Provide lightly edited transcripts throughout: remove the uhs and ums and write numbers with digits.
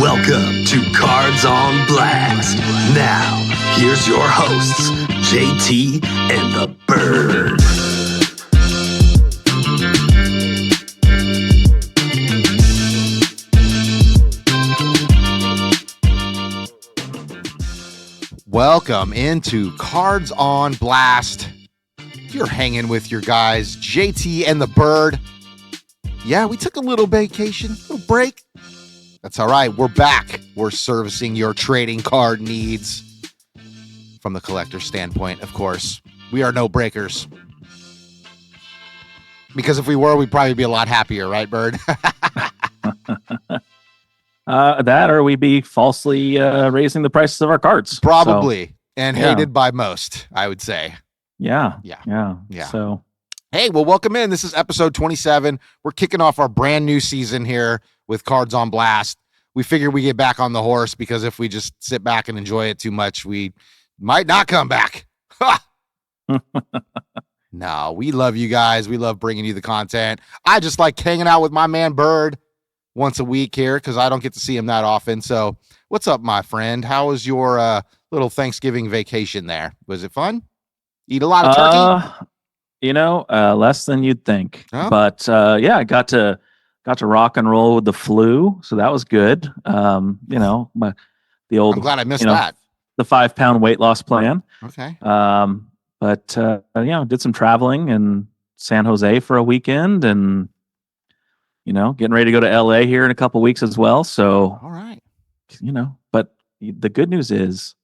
Welcome to Cards on Blast. Now, here's your hosts, JT and the Bird. Welcome into Cards on Blast. You're hanging with your guys, JT and the Bird. Yeah, we took a little vacation, little break. That's all right. We're back. We're servicing your trading card needs from the collector standpoint, of course. We are no breakers. Because if we were, we'd probably be a lot happier, right, Bird? That or we'd be falsely raising the prices of our cards. Probably. So, and yeah. hated by most, I would say. Yeah. So, hey, well, welcome in. This is episode 27. We're kicking off our brand new season here with Cards on Blast. We figured we get back on the horse because if we just sit back and enjoy it too much, we might not come back. No, we love you guys. We love bringing you the content. I just like hanging out with my man Bird once a week here because I don't get to see him that often. So what's up, my friend? How was your little Thanksgiving vacation there? Was it fun? Eat a lot of turkey? Less than you'd think. Huh? But I got to rock and roll with the flu, so that was good. The old. I'm glad I missed that. The 5-pound weight loss plan. Okay. Did some traveling in San Jose for a weekend, and getting ready to go to LA here in a couple weeks as well. So, all right. But the good news is,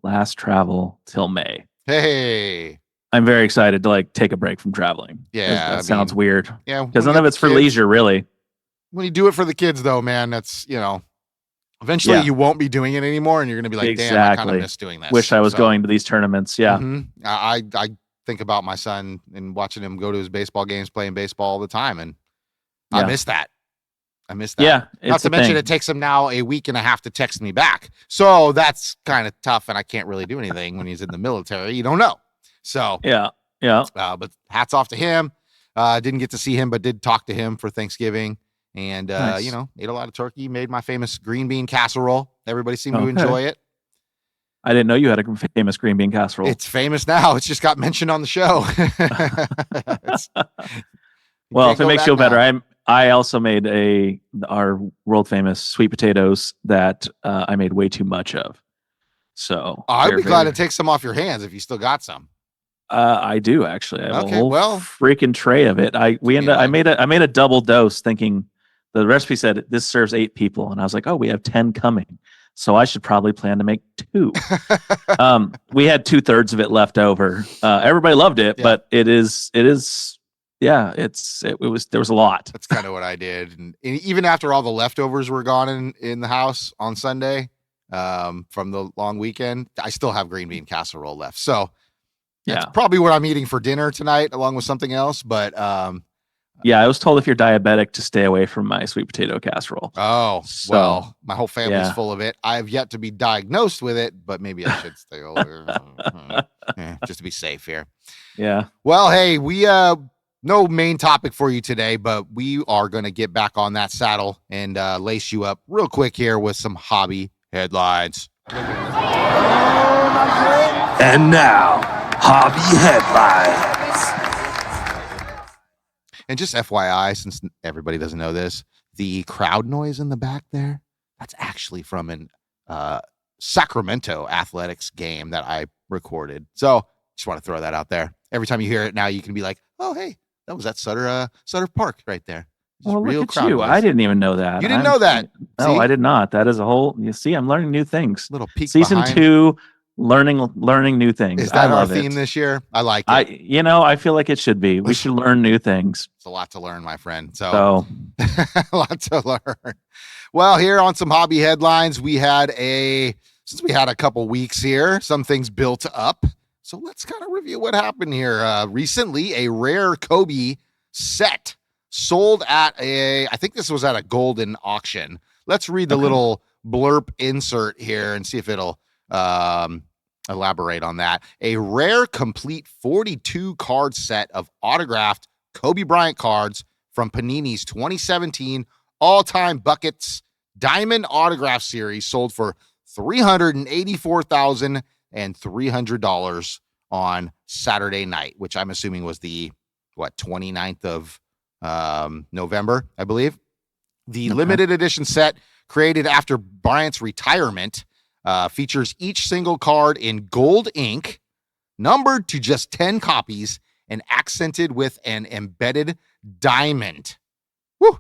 last travel till May. Hey. I'm very excited to take a break from traveling. Yeah. That sounds weird. Yeah. Because none of it's for leisure, really. When you do it for the kids, though, man, that's, eventually you won't be doing it anymore. And you're going to be like, exactly. Damn, I kind of miss doing this. Wish I was going to these tournaments. Yeah. Mm-hmm. I think about my son and watching him go to his baseball games, playing baseball all the time. And I miss that. Yeah. Not to mention it takes him now a week and a half to text me back. So that's kind of tough. And I can't really do anything when he's in the military. You don't know. So yeah. But hats off to him. Didn't get to see him, but did talk to him for Thanksgiving. And, nice. Ate a lot of turkey, made my famous green bean casserole. Everybody seemed to enjoy it. I didn't know you had a famous green bean casserole. It's famous now. It's just got mentioned on the show. Well, if it makes you feel better, I also made our world famous sweet potatoes that I made way too much of. So I'd be glad to take some off your hands if you still got some. I do actually. I have a whole freaking tray of it. I made a double dose thinking the recipe said this serves 8 people, and I was like, oh, we have 10 coming, so I should probably plan to make 2. We had 2/3 of it left over. Everybody loved it, but it was there was a lot. That's kind of what I did, and even after all the leftovers were gone in the house on Sunday from the long weekend, I still have green bean casserole left. So. That's probably what I'm eating for dinner tonight, along with something else. But I was told if you're diabetic to stay away from my sweet potato casserole. Oh, well, my whole family's full of it. I have yet to be diagnosed with it, but maybe I should stay over just to be safe here. Yeah. Well, hey, we no main topic for you today, but we are going to get back on that saddle and lace you up real quick here with some hobby headlines. And now. Hobby headlines. And just FYI, since everybody doesn't know this, the crowd noise in the back there, that's actually from an Sacramento athletics game that I recorded. So just want to throw that out there. Every time you hear it now, you can be like, oh, hey, that was at Sutter Park right there. Well, look at you. Noise. I didn't even know that. You didn't know that? No, I did not. That is a whole, you see, I'm learning new things. Little peek Season behind. 2, learning new things. Is that our theme this year? I like it. I feel like it should be. We should learn new things. It's a lot to learn, my friend. So a lot to learn. Well, here on some hobby headlines, since we had a couple weeks here, some things built up. So let's kind of review what happened here. Recently, a rare Kobe set sold at I think this was at a golden auction. Let's read the little blurb insert here and see if it'll elaborate on that. A rare complete 42 card set of autographed Kobe Bryant cards from Panini's 2017 all-time buckets Diamond Autograph Series sold for $384,300 on Saturday night, which I'm assuming was the 29th of November, I believe. The limited edition set created after Bryant's retirement features each single card in gold ink, numbered to just 10 copies, and accented with an embedded diamond. Woo!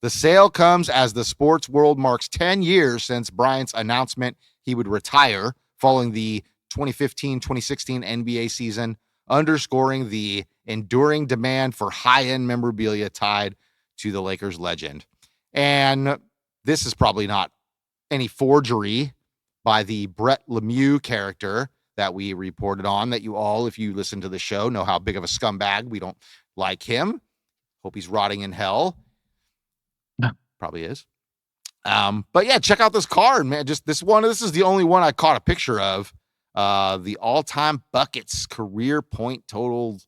The sale comes as the sports world marks 10 years since Bryant's announcement he would retire following the 2015-2016 NBA season, underscoring the enduring demand for high-end memorabilia tied to the Lakers legend. And this is probably not any forgery by the Brett Lemieux character that we reported on, that you all, if you listen to the show, know how big of a scumbag. We don't like him. Hope he's rotting in hell. Probably is. But yeah, check out this card, man. Just this one. This is the only one I caught a picture of. The all-time buckets, career point total,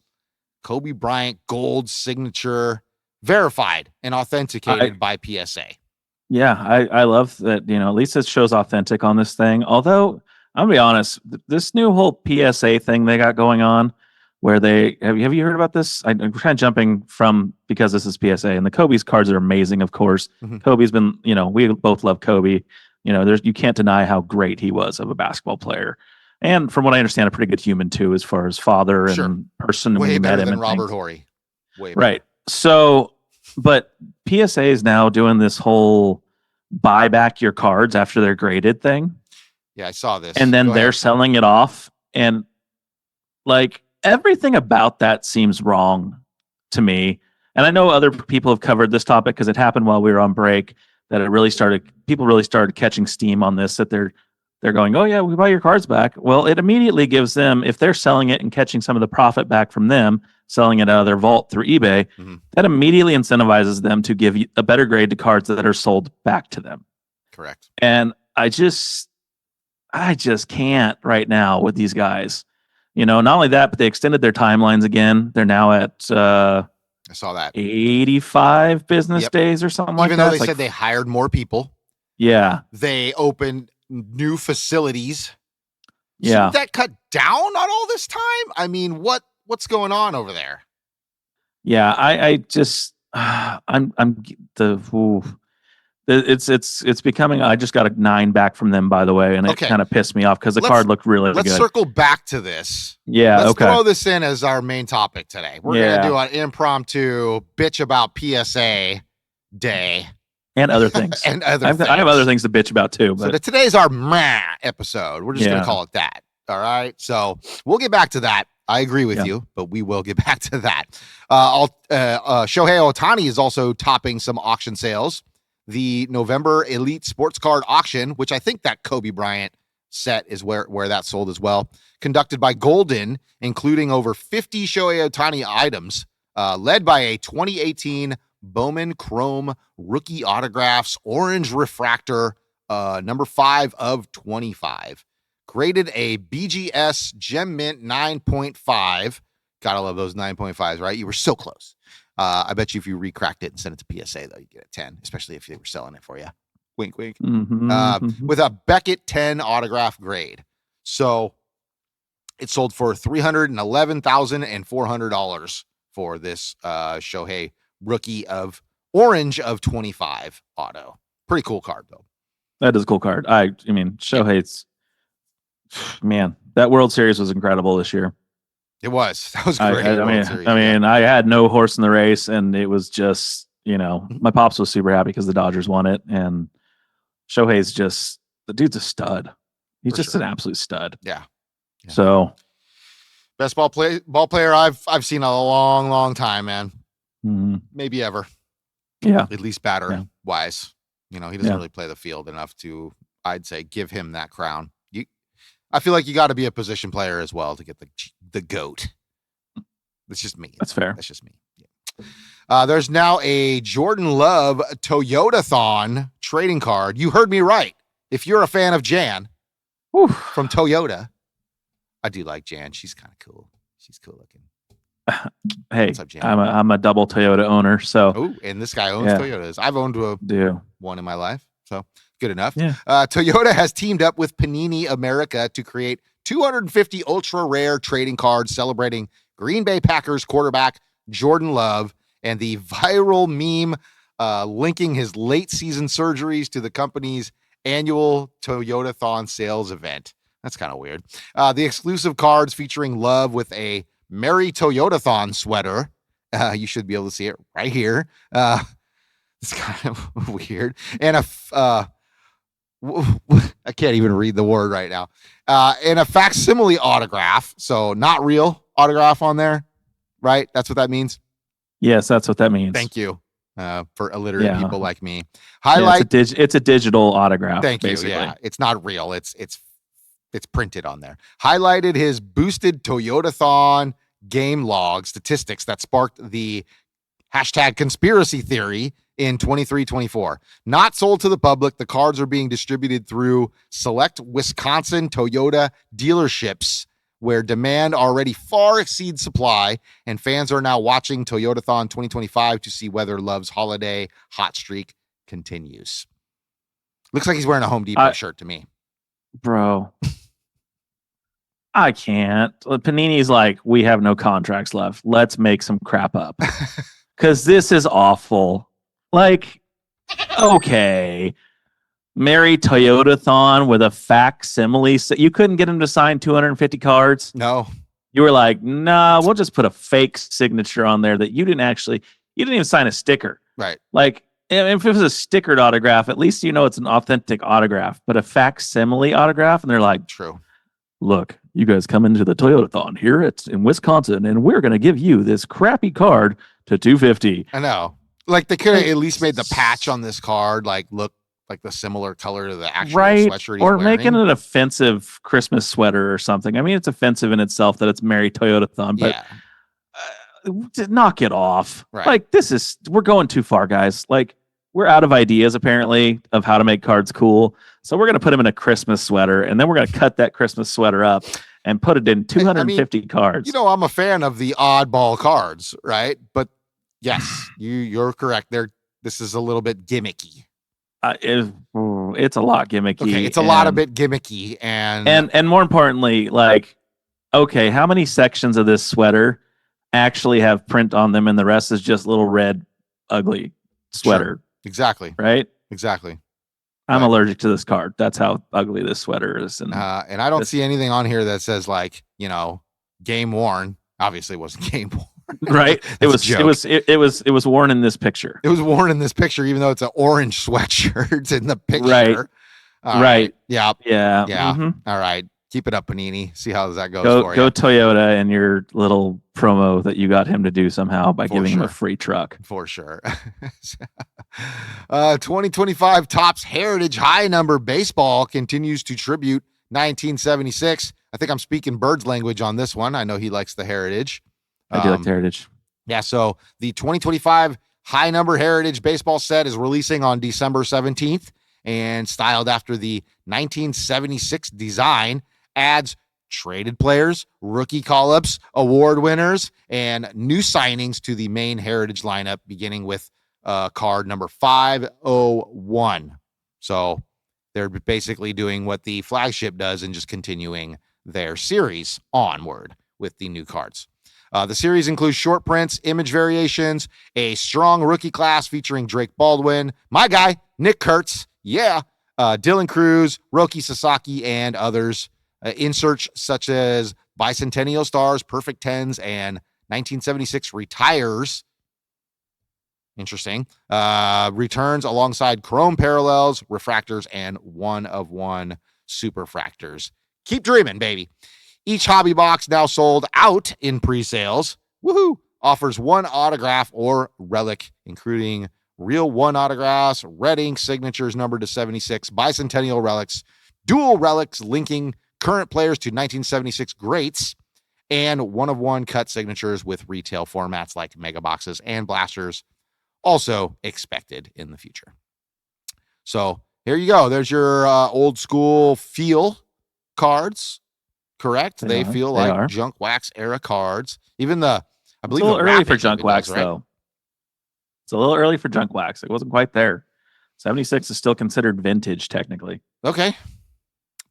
Kobe Bryant gold signature, verified and authenticated by PSA. Yeah, I love that. At least it shows authentic on this thing. Although I'm gonna be honest, this new whole PSA thing they got going on, where they have you heard about this? I'm kind of jumping from because this is PSA, and the Kobe's cards are amazing, of course. Mm-hmm. Kobe's been, we both love Kobe. You can't deny how great he was of a basketball player, and from what I understand, a pretty good human too, as far as father and person. Way when you better met him than Robert Horry. Way better. Right. So, but PSA is now doing this whole buy back your cards after they're graded thing. Yeah, I saw this. And then they're selling it off, and like everything about that seems wrong to me. And I know other people have covered this topic because it happened while we were on break, that people really started catching steam on this, that they're going, oh yeah, we buy your cards back. Well, it immediately gives them, if they're selling it and catching some of the profit back from them, selling it out of their vault through eBay, that immediately incentivizes them to give a better grade to cards that are sold back to them. Correct. And I just can't right now with these guys. Not only that, but they extended their timelines again. They're now at I saw that 85 business days or something like that. Even though they said they hired more people. Yeah. They opened new facilities. Yeah. Shouldn't that cut down on all this time? I mean, what's going on over there? Yeah, it's becoming. I just got a 9 back from them, by the way, and it kind of pissed me off because the card looked really good. Let's circle back to this. Yeah, let's throw this in as our main topic today. We're gonna do an impromptu bitch about PSA day and other things. I have other things to bitch about too. But so today's our episode. We're just gonna call it that. All right. So we'll get back to that. I agree with you, but we will get back to that. Shohei Ohtani is also topping some auction sales. The November Elite Sports Card Auction, which I think that Kobe Bryant set is where that sold as well, conducted by Golden, including over 50 Shohei Ohtani items, led by a 2018 Bowman Chrome rookie autographs orange refractor, number 5 of 25. Graded a BGS Gem Mint 9.5. Gotta love those 9.5s, right? You were so close. I bet you if you recracked it and sent it to PSA, though, you get a 10, especially if they were selling it for you. Wink, wink. With a Beckett 10 autograph grade. So it sold for $311,400 for this Shohei rookie of orange of 25 auto. Pretty cool card, though. That is a cool card. I mean, Shohei's, man, that World Series was incredible this year. It was. That was great. I mean, I had no horse in the race, and it was just, my pops was super happy because the Dodgers won it, and Shohei's just, the dude's a stud. He's just an absolute stud. Yeah. So, best ball player I've seen a long, long time, man. Maybe ever. Yeah. At least batter wise. He doesn't really play the field enough to, I'd say, give him that crown. I feel like you got to be a position player as well to get the GOAT. That's just me. That's fair. That's just me. Yeah. There's now a Jordan Love Toyotathon trading card. You heard me right. If you're a fan of Jan from Toyota, I do like Jan. She's kind of cool. She's cool looking. Hey, up, I'm a double Toyota owner. So, and this guy owns Toyotas. I've owned one in my life. So good enough. Yeah. Toyota has teamed up with Panini America to create 250 ultra rare trading cards celebrating Green Bay Packers quarterback Jordan Love and the viral meme linking his late season surgeries to the company's annual Toyotathon sales event. That's kind of weird. The exclusive cards featuring Love with a Merry Toyotathon sweater. You should be able to see it right here. It's kind of weird. And I can't even read the word right now. And a facsimile autograph. So not real autograph on there, right? That's what that means. Yes, that's what that means. Thank you for illiterate people like me. Highlight. Yeah, it's a digital autograph. Thank basically. you. Yeah, it's not real. It's printed on there. Highlighted his boosted Toyotathon game log statistics that sparked the hashtag conspiracy theory in 23-24. Not sold to the public, the cards are being distributed through select Wisconsin Toyota dealerships where demand already far exceeds supply, and fans are now watching Toyotathon 2025 to see whether Love's holiday hot streak continues. Looks like he's wearing a Home Depot shirt to me. Bro. I can't. Panini's like, we have no contracts left. Let's make some crap up. Because this is awful. Like, okay. Merry Toyotathon with a facsimile. You couldn't get him to sign 250 cards? No. You were like, nah, we'll just put a fake signature on there that you didn't even sign a sticker. Right. Like, if it was a stickered autograph, at least you know it's an authentic autograph. But a facsimile autograph, and they're like, true. Look, you guys come into the Toyotathon here in Wisconsin, and we're going to give you this crappy card to 250. I know. Like, they could have at least made the patch on this card look like the similar color to the actual sweatshirt he's or wearing. making an offensive Christmas sweater or something. I mean, it's offensive in itself that it's Merry Toyotathon, but knock it off. Right. Like, we're going too far, guys. Like, we're out of ideas, apparently, of how to make cards cool. So we're going to put him in a Christmas sweater, and then we're going to cut that Christmas sweater up and put it in 250 cards. You know, I'm a fan of the oddball cards, right? But yes, you're correct. This is a little bit gimmicky. It's a lot gimmicky. Okay, it's a lot of bit gimmicky, and more importantly, like, okay, how many sections of this sweater actually have print on them, and the rest is just little red, ugly sweater? Sure. Exactly. Right. Exactly. I'm allergic to this card. That's how ugly this sweater is, and I don't see anything on here that says, like, game worn. Obviously, it wasn't game worn. Right. It was worn in this picture. It was worn in this picture, even though it's an orange sweatshirt in the picture. Right. Right. Yeah. Yeah. Yeah. Mm-hmm. All right. Keep it up, Panini. See how that goes for you. Go Toyota and your little promo that you got him to do somehow by giving him a free truck. For sure. 2025 Topps Heritage High Number Baseball continues to tribute 1976. I think I'm speaking Bird's language on this one. I know he likes the Heritage. I do like the Heritage. Yeah, so the 2025 High Number Heritage Baseball set is releasing on December 17th and styled after the 1976 design, adds traded players, rookie call-ups, award winners, and new signings to the main Heritage lineup, beginning with card number 501. So they're basically doing what the flagship does and just continuing their series onward with the new cards. The series includes short prints, image variations, a strong rookie class featuring Drake Baldwin, my guy, Nick Kurtz, Dylan Cruz, Roki Sasaki, and others. Inserts such as Bicentennial Stars, Perfect Tens, and 1976 Retires. Interesting. Returns alongside Chrome Parallels, Refractors, and 1-of-1 Superfractors. Keep dreaming, baby. Each hobby box, now sold out in pre-sales, offers one autograph or relic, including real one autographs, red ink signatures numbered to 76, bicentennial relics, dual relics linking current players to 1976 greats, and 1-of-1 cut signatures with retail formats like mega boxes and blasters, also expected in the future. So here you go. There's your old school feel cards. Correct. They feel like junk wax era cards. Even I believe it's a little early for junk wax, though. It's a little early for junk wax. It wasn't quite there. 76 is still considered vintage technically. Okay.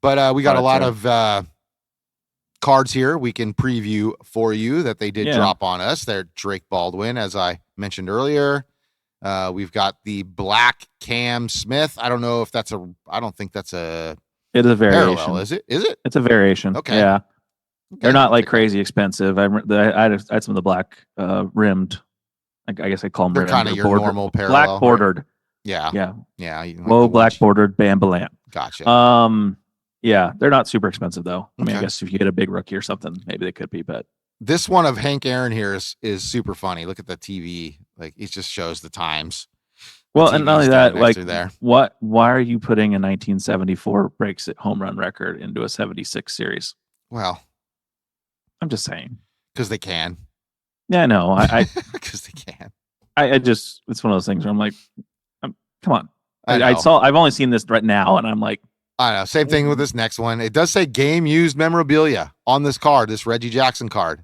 But we got a lot of cards here we can preview for you that they did drop on us. They're Drake Baldwin, as I mentioned earlier. We've got the black Cam Smith. I don't know if that's I don't think that's a it is a variation. Parallel, is it? It's a variation. Okay. Yeah. Okay. They're not like crazy expensive. I had some of the black rimmed. I guess I call them. They're kind of your normal parallel. Black bordered. Right? Yeah. Whoa, black bordered Bambalam. Gotcha. Yeah, they're not super expensive though. I mean, I guess if you get a big rookie or something, maybe they could be. But this one of Hank Aaron here is super funny. Look at the TV. Like it just shows the times. Well, and not only that, like, why are you putting a 1974 breaks it home run record into a 76 series? Well, I'm just saying. Because they can. Yeah, I know. Because they can. I just, it's one of those things where I'm like, come on. I've only seen this right now, and I'm like, I know. Same thing with this next one. It does say game used memorabilia on this card, this Reggie Jackson card.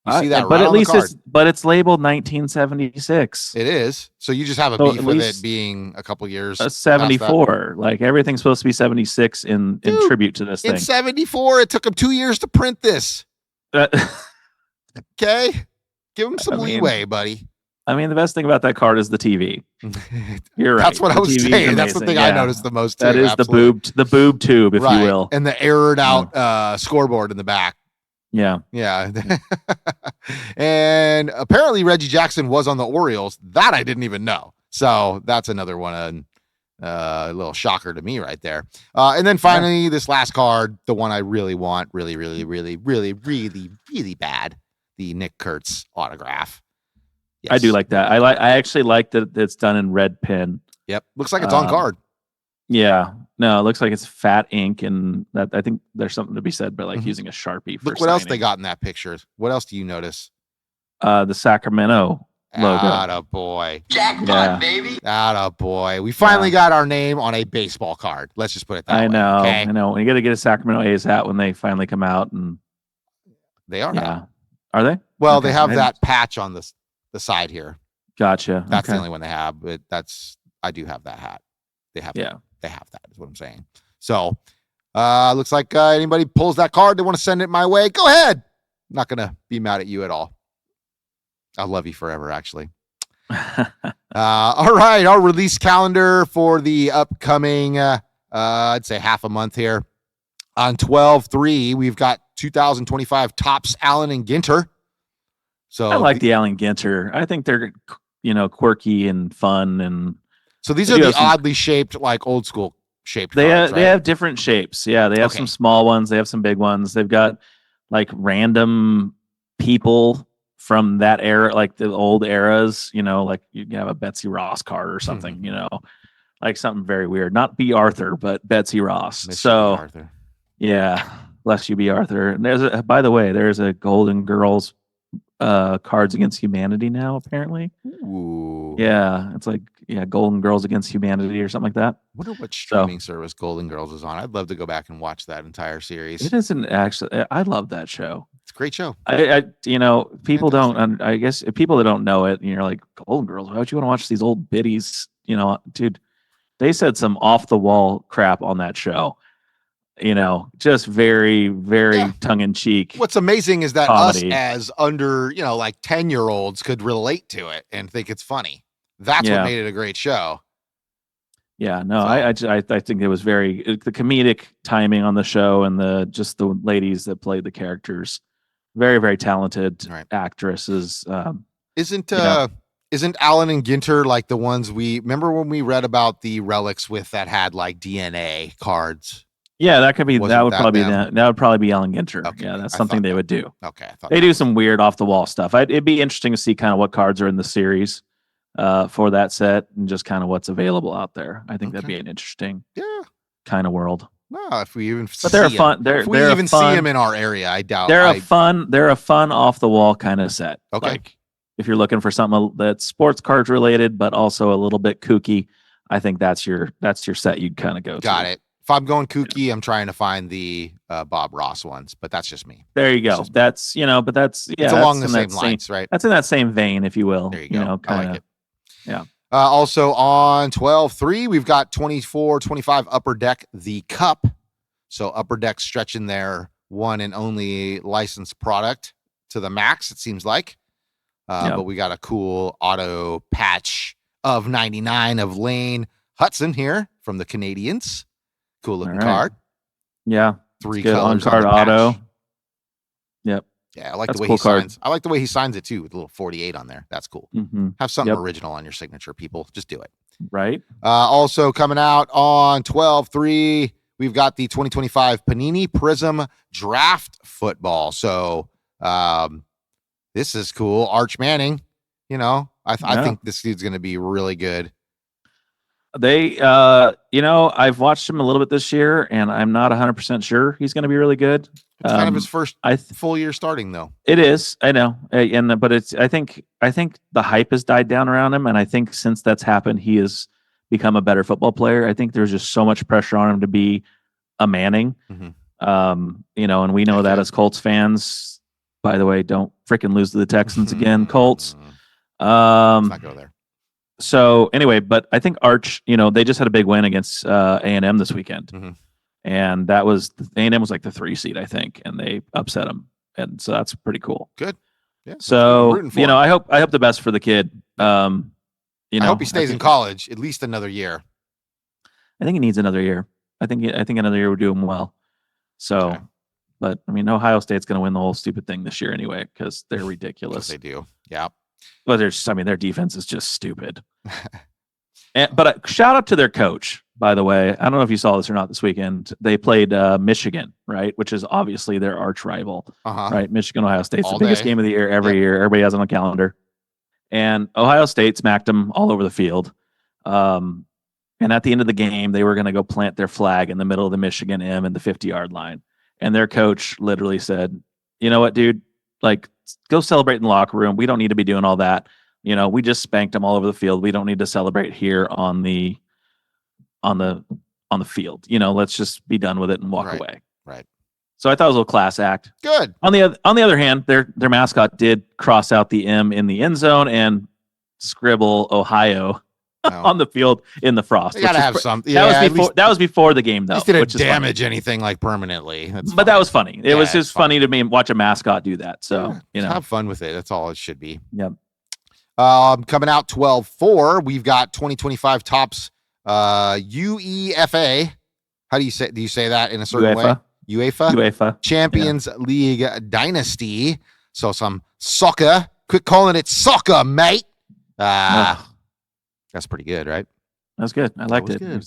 You see that, but right at least on the card. it's labeled 1976. It is. So you just have a beef with it being a couple years. 74. Like everything's supposed to be 76 in tribute to this thing. In 74, it took them 2 years to print this. Okay, give them some leeway, buddy. I mean, the best thing about that card is the TV. You're right. That's what I was saying. That's the thing I noticed the most. That is absolutely. the boob tube, if you will, and the errored out scoreboard in the back. Yeah. And apparently Reggie Jackson was on the Orioles. That I didn't even know. So that's another one, a little shocker to me right there. And then finally, this last card, the one I really want, really bad, the Nick Kurtz autograph. Yes. I do like that. I actually like that it's done in red pen. Yep. Looks like it's on card. Yeah. No, it looks like it's fat ink, and that I think there's something to be said, but like using a Sharpie for Look what else they got in that picture. What else do you notice? The Sacramento logo. Attaboy. Jackpot, baby. Attaboy. We finally got our name on a baseball card. Let's just put it that way. I know. You got to get a Sacramento A's hat when they finally come out, and they are. Yeah. Are they? Well, they have that patch on the side here. Gotcha. That's the only one they have, but I do have that hat. They have they have that is what I'm saying. So looks like anybody pulls that card, they want to send it my way, go ahead. I'm not gonna be mad at you at all. I'll love you forever, actually. All right, our release calendar for the upcoming I'd say half a month here. On 12/3, we've got 2025 Topps Allen and Ginter. So I like the Allen Ginter. I think they're quirky and fun, and so these are the oddly shaped, like old school shaped cards, right? They have different shapes. Yeah, they have some small ones, they have some big ones. They've got like random people from that era, like the old eras, like you have a Betsy Ross card or something, like something very weird. Not B. Arthur, but Betsy Ross. Arthur. Yeah, bless you, B. Arthur. And by the way, there's a Golden Girls Cards Against Humanity now, apparently. Ooh. Yeah, it's like Golden Girls Against Humanity or something like that. I wonder what streaming service Golden Girls is on. I'd love to go back and watch that entire series. It isn't actually. I love that show. It's a great show. People don't. I guess people that don't know it, and you're like, Golden Girls. Why would you want to watch these old biddies? Dude, they said some off the wall crap on that show. Just very, very tongue in cheek. What's amazing is that comedy. Us as under, like 10-year-olds could relate to it and think it's funny. That's what made it a great show. Yeah, no, so. I think it was the comedic timing on the show and the ladies that played the characters, very, very talented actresses. Isn't Allen and Ginter like the ones remember when we read about the relics that had like DNA cards? Yeah, that could be. That would probably be Allen Ginter. Okay, yeah, that's something they would do. Okay, they do some weird off the wall stuff. It'd be interesting to see kind of what cards are in the series for that set and just kind of what's available out there. I think that'd be an interesting kind of world. No, if we even see them in our area, I doubt they're a fun off the wall kind of set. Okay, like if you're looking for something that's sports cards related but also a little bit kooky, I think that's your set you'd kind of go to. Got it. If I'm going kooky, I'm trying to find the Bob Ross ones, but that's just me. There you go. That's it's along the same lines, right? That's in that same vein, if you will. There you go. I like it. Yeah. Also on 12-3, we've got 24-25 Upper Deck, the Cup. So Upper Deck stretching their one and only licensed product to the max, it seems like. But we got a cool auto patch of 99 of Lane Hudson here from the Canadians. Cool looking card. Yeah. 3 colors on card the auto. patch. Yep. Yeah, I like That's the way cool he card. signs. I like the way he signs it too, with a little 48 on there. That's cool. Mm-hmm. Have something original on your signature, people. Just do it. Right. Also coming out on 12-3, we've got the 2025 Panini Prism Draft Football. So this is cool. Arch Manning, I think this dude's going to be really good. They, I've watched him a little bit this year, and I'm not 100% sure he's going to be really good. It's kind of his first full year starting, though. It is, I know, but it's. I think the hype has died down around him, and I think since that's happened, he has become a better football player. I think there's just so much pressure on him to be a Manning, and we know that as Colts fans. By the way, don't freaking lose to the Texans again, Colts. Let's not go there. So anyway, but I think Arch, they just had a big win against A&M this weekend. And that was A&M was like the 3 seed, I think, and they upset them. And so that's pretty cool. Good. Yeah. So, I hope the best for the kid. I hope he stays in college at least another year. I think he needs another year. I think another year would do him well. So, but I mean, Ohio State's going to win the whole stupid thing this year anyway, because they're ridiculous. They do. Yeah. But their defense is just stupid. But shout out to their coach, by the way. I don't know if you saw this or not this weekend. They played Michigan, right? Which is obviously their arch rival, right? Michigan, Ohio State's the biggest game of the year every year. Everybody has it on the calendar. And Ohio State smacked them all over the field. And at the end of the game, they were going to go plant their flag in the middle of the Michigan M and the 50-yard line. And their coach literally said, "You know what, dude? Like, go celebrate in the locker room. We don't need to be doing all that. We just spanked them all over the field. We don't need to celebrate here on the field. Let's just be done with it and walk away." Right. So I thought it was a little class act. Good. On the other hand, their mascot did cross out the M in the end zone and scribble Ohio on the field in the frost. You gotta have something. That was before the game, though. At least didn't damage anything like permanently. But that was funny. It was just funny to me watch a mascot do that. So have fun with it. That's all it should be. Yep. Coming out 12-4, we've got 2025 Topps UEFA. How do you say that in a certain way? UEFA Champions League Dynasty. So some soccer. Quit calling it soccer, mate. That's pretty good, right? That's good. I liked it. Dude,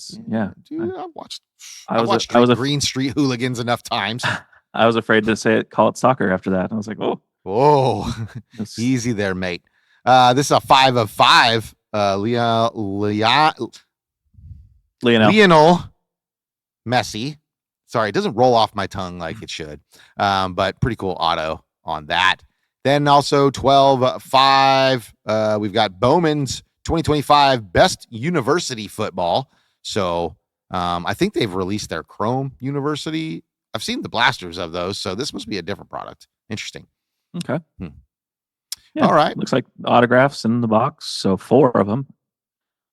I watched Green Street Hooligans enough times. I was afraid to call it soccer after that. I was like, whoa, easy there, mate. This is a 5 of 5. Lionel Messi. Sorry, it doesn't roll off my tongue like it should. But pretty cool auto on that. Then also 12-5. We've got Bowman's 2025 Best University Football. So I think they've released their Chrome University. I've seen the blasters of those, so this must be a different product. Interesting. Okay. Yeah, all right. Looks like autographs in the box, so 4 of them.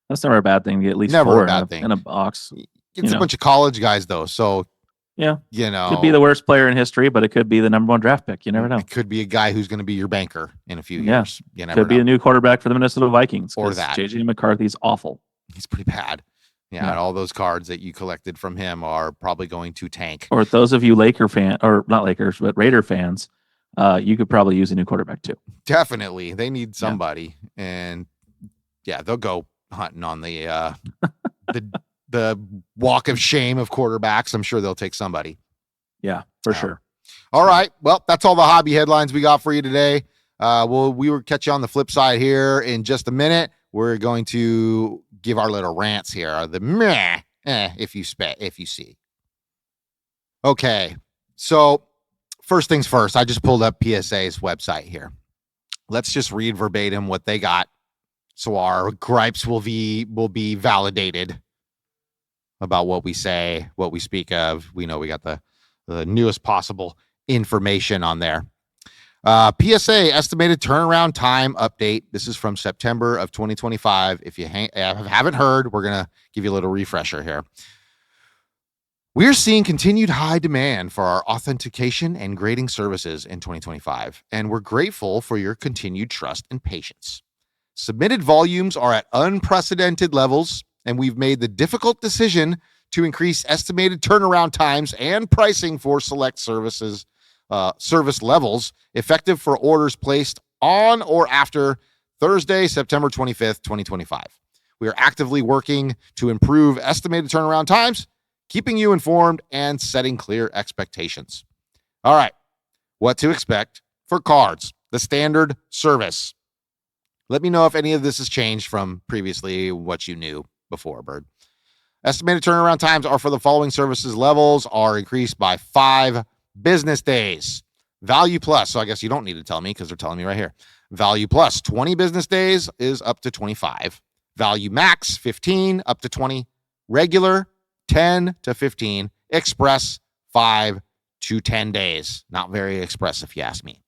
That's never a bad thing to get at least never 4 a bad thing in a box. It's a bunch of college guys, though, so could be the worst player in history, but it could be the number 1 draft pick. You never know. It could be a guy who's going to be your banker in a few years. You never could be a new quarterback for the Minnesota Vikings. Or that. JJ McCarthy's awful. He's pretty bad. Yeah, and all those cards that you collected from him are probably going to tank. Or those of you Laker fan, or not Lakers, but Raider fans, you could probably use a new quarterback too. Definitely, they need somebody, and they'll go hunting on the the walk of shame of quarterbacks. I'm sure they'll take somebody. Yeah, for sure. All right, well, that's all the hobby headlines we got for you today. We will catch you on the flip side here in just a minute. We're going to give our little rants here. The meh, if you see. Okay, so first things first, I just pulled up PSA's website here. Let's just read verbatim what they got, so our gripes will be validated about what we say, what we speak of. We know we got the newest possible information on there. PSA estimated turnaround time update. This is from September of 2025. If you haven't heard, we're going to give you a little refresher here. We're seeing continued high demand for our authentication and grading services in 2025, and we're grateful for your continued trust and patience. Submitted volumes are at unprecedented levels, and we've made the difficult decision to increase estimated turnaround times and pricing for select service levels effective for orders placed on or after Thursday, September 25th, 2025. We are actively working to improve estimated turnaround times, keeping you informed and setting clear expectations. All right, what to expect for cards, the standard service. Let me know if any of this has changed from previously what you knew before, Bird. Estimated turnaround times are for the following services levels are increased by 5 business days. Value Plus, so I guess you don't need to tell me because they're telling me right here. Value Plus, 20 business days is up to 25. Value Max, 15 up to 20. Regular, 10 to 15. Express, 5 to 10 days. Not very express if you ask me.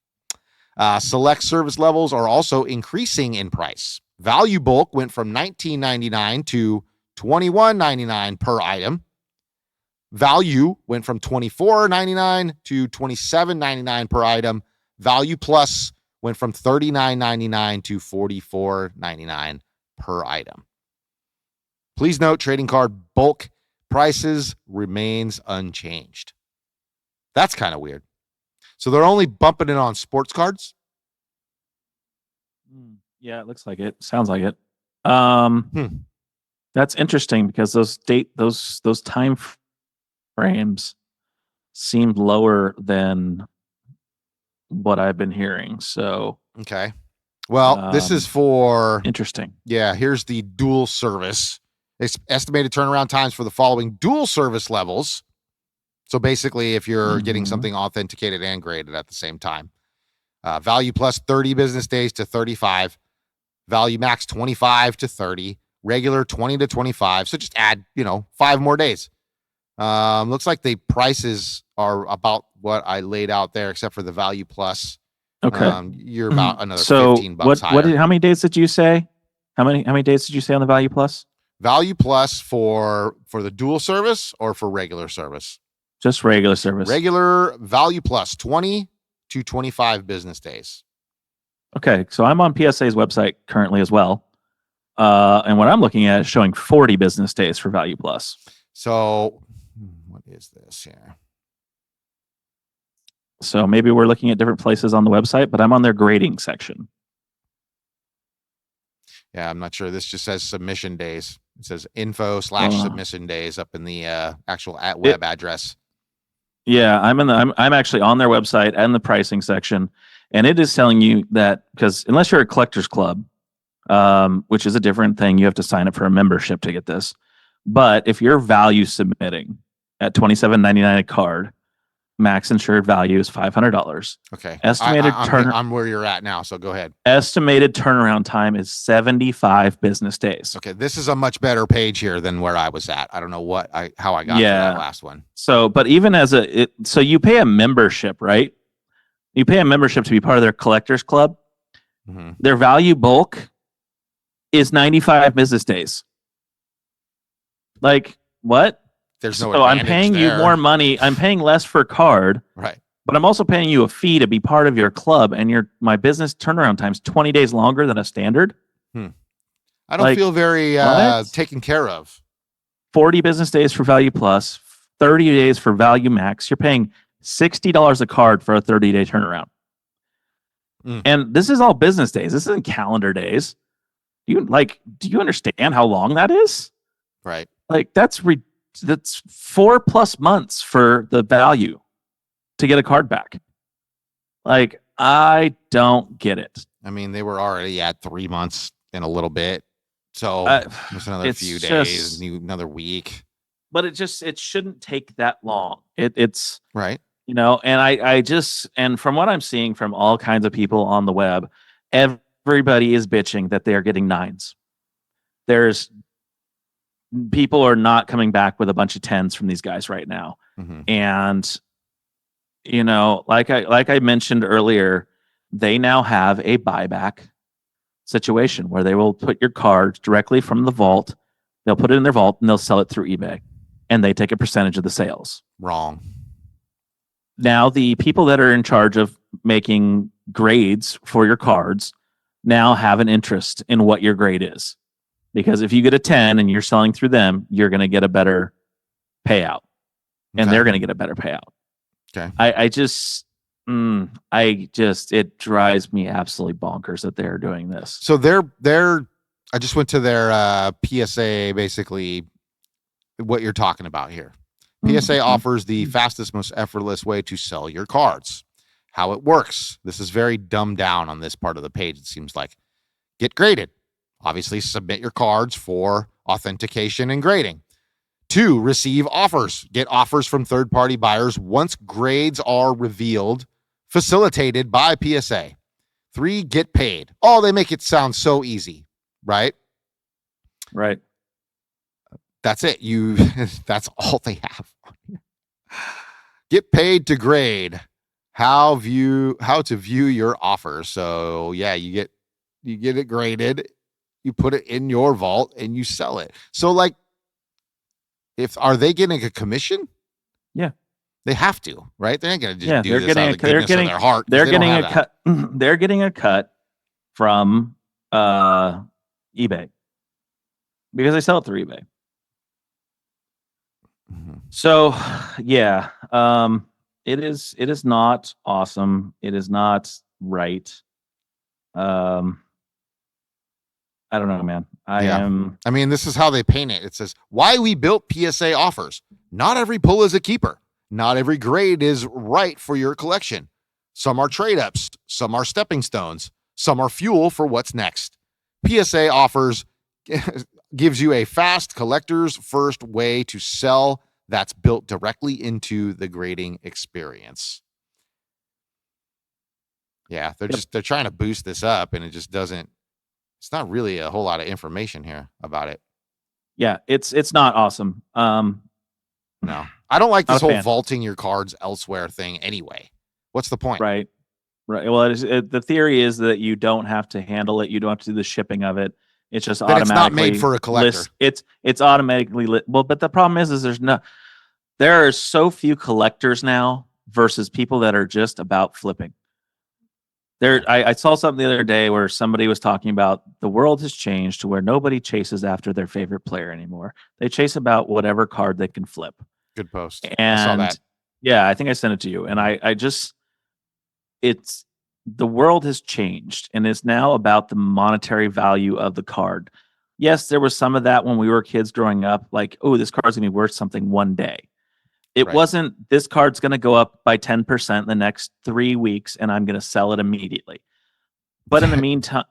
Select service levels are also increasing in price. Value Bulk went from $19.99 to $21.99 per item. Value went from $24.99 to $27.99 per item. Value Plus went from $39.99 to $44.99 per item. Please note, trading card bulk prices remains unchanged. That's kind of weird. So they're only bumping it on sports cards? Yeah, it looks like it. Sounds like it. That's interesting because those time frames seemed lower than what I've been hearing. So okay. Well, this is for interesting. Yeah, here's the dual service. Estimated turnaround times for the following dual service levels. So basically, if you're getting something authenticated and graded at the same time. Value Plus, 30 business days to 35. Value Max, 25 to 30. Regular, 20 to 25. So just add, 5 more days. Looks like the prices are about what I laid out there, except for the Value Plus. Okay. You're about another $15 higher. How many days did you say? How many days did you say on the Value Plus? Value Plus for the dual service or for regular service? Just regular service. Regular Value Plus, 20 to 25 business days. Okay, so I'm on PSA's website currently as well. And what I'm looking at is showing 40 business days for Value Plus. So what is this here? So maybe we're looking at different places on the website, but I'm on their grading section. Yeah, I'm not sure. This just says submission days. It says info/submission days up in the actual web address. Yeah, I'm actually on their website and the pricing section, and it is telling you that because unless you're a collector's club, which is a different thing, you have to sign up for a membership to get this. But if you're value submitting at $27.99 a card, max insured value is $500. Okay. Estimated I'm where you're at now, so go ahead. Estimated turnaround time is 75 business days. Okay, this is a much better page here than where I was at. I don't know how I got to that last one. So, but even so you pay a membership, right? You pay a membership to be part of their collectors club. Mm-hmm. Their value bulk is 95 business days. Like what? There's no. So I'm paying you more money. I'm paying less for card, right? But I'm also paying you a fee to be part of your club, and my business turnaround time's 20 days longer than a standard. I don't feel very taken care of. 40 business days for Value Plus, 30 days for Value Max. You're paying $60 a card for a 30-day turnaround. And this is all business days. This isn't calendar days. Do you understand how long that is? Right. Like that's 4+ months for the value to get a card back. Like, I don't get it. I mean, they were already at 3 months in a little bit. So it's another few days, another week. But it shouldn't take that long. It's right. And from what I'm seeing from all kinds of people on the web, everybody is bitching that they are getting 9s. People are not coming back with a bunch of 10s from these guys right now. Mm-hmm. And, like I mentioned earlier, they now have a buyback situation where they will put your cards directly from the vault. They'll put it in their vault and they'll sell it through eBay, and they take a percentage of the sales. Wrong. Now, the people that are in charge of making grades for your cards now have an interest in what your grade is. Because if you get a 10 and you're selling through them, you're going to get a better payout. And they're going to get a better payout. Okay. It drives me absolutely bonkers that they're doing this. So I just went to their PSA, basically what you're talking about here. PSA offers the fastest, most effortless way to sell your cards. How it works. This is very dumbed down on this part of the page, it seems like. Get graded. Obviously, submit your cards for authentication and grading. 2, receive offers. Get offers from third-party buyers once grades are revealed, facilitated by PSA. 3, get paid. Oh, they make it sound so easy, right? Right. That's it. That's all they have. Get paid to grade. How to view your offers. So yeah, you get it graded, you put it in your vault, and you sell it. So like, are they getting a commission? Yeah, they have to, right? They're not going to just do this getting out of the goodness of their heart. They're getting a cut. They're getting a cut from eBay because they sell it through eBay. Mm-hmm. So yeah, it is not awesome. It is not right. I don't know, man. I mean, this is how they paint it. It says, why we built PSA offers. Not every pull is a keeper. Not every grade is right for your collection. Some are trade-ups. Some are stepping stones. Some are fuel for what's next. PSA offers gives you a fast collector's first way to sell that's built directly into the grading experience. Yeah, they're trying to boost this up, and it just doesn't. It's not really a whole lot of information here about it. Yeah, it's not awesome. No, I don't like this whole vaulting your cards elsewhere thing anyway. What's the point? Right. Well, the theory is that you don't have to handle it. You don't have to do the shipping of it. It's just automatically. It's not made for a collector. It's automatically lit. Well, but the problem is there are so few collectors now versus people that are just about flipping. I saw something the other day where somebody was talking about the world has changed to where nobody chases after their favorite player anymore. They chase about whatever card they can flip. Good post. And I saw that. Yeah, I think I sent it to you. And the world has changed and it's now about the monetary value of the card. Yes, there was some of that when we were kids growing up, like, oh, this card's gonna be worth something one day. It wasn't, this card's going to go up by 10% in the next 3 weeks, and I'm going to sell it immediately. But in the meantime,